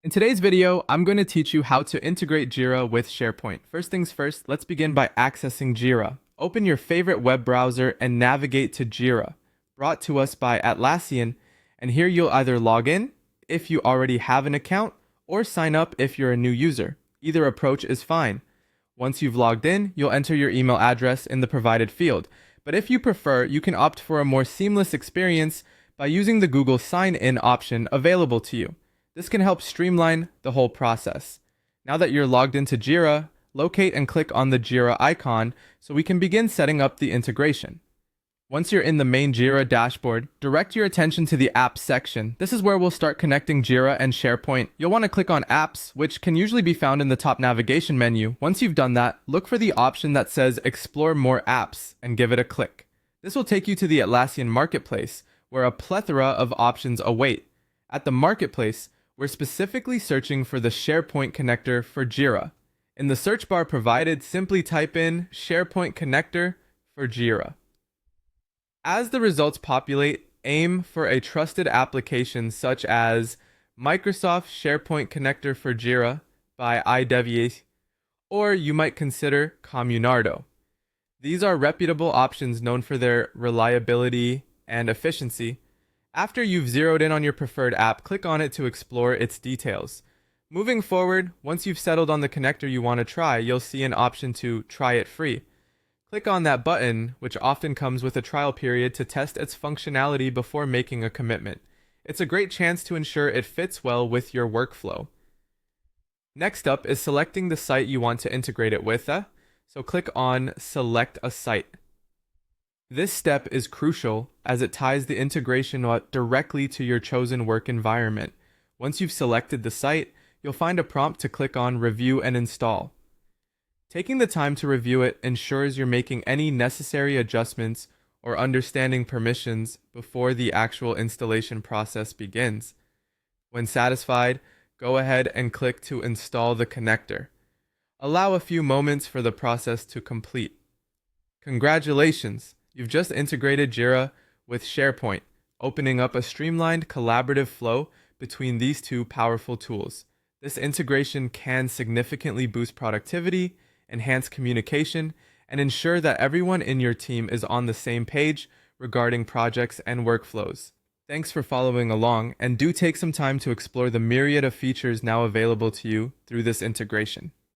In today's video, I'm going to teach you how to integrate Jira with SharePoint. First things first, let's begin by accessing Jira. Open your favorite web browser and navigate to Jira, brought to us by Atlassian, and here you'll either log in if you already have an account or sign up if you're a new user. Either approach is fine. Once you've logged in, you'll enter your email address in the provided field. But if you prefer, you can opt for a more seamless experience by using the Google Sign-In option available to you. This can help streamline the whole process. Now that you're logged into Jira, locate and click on the Jira icon so we can begin setting up the integration. Once you're in the main Jira dashboard, direct your attention to the Apps section. This is where we'll start connecting Jira and SharePoint. You'll want to click on Apps, which can usually be found in the top navigation menu. Once you've done that, look for the option that says Explore More Apps and give it a click. This will take you to the Atlassian Marketplace, where a plethora of options await. At the Marketplace, we're specifically searching for the SharePoint connector for Jira. In the search bar provided, simply type in SharePoint connector for Jira. As the results populate, aim for a trusted application such as Microsoft SharePoint connector for Jira by IWA, or you might consider Comunardo. These are reputable options known for their reliability and efficiency. After you've zeroed in on your preferred app, click on it to explore its details. Moving forward, once you've settled on the connector you want to try, you'll see an option to try it free. Click on that button, which often comes with a trial period, to test its functionality before making a commitment. It's a great chance to ensure it fits well with your workflow. Next up is selecting the site you want to integrate it with. So click on Select a Site. This step is crucial as it ties the integration directly to your chosen work environment. Once you've selected the site, you'll find a prompt to click on Review and Install. Taking the time to review it ensures you're making any necessary adjustments or understanding permissions before the actual installation process begins. When satisfied, go ahead and click to install the connector. Allow a few moments for the process to complete. Congratulations! You've just integrated Jira with SharePoint, opening up a streamlined collaborative flow between these two powerful tools. This integration can significantly boost productivity, enhance communication, and ensure that everyone in your team is on the same page regarding projects and workflows. Thanks for following along, and do take some time to explore the myriad of features now available to you through this integration.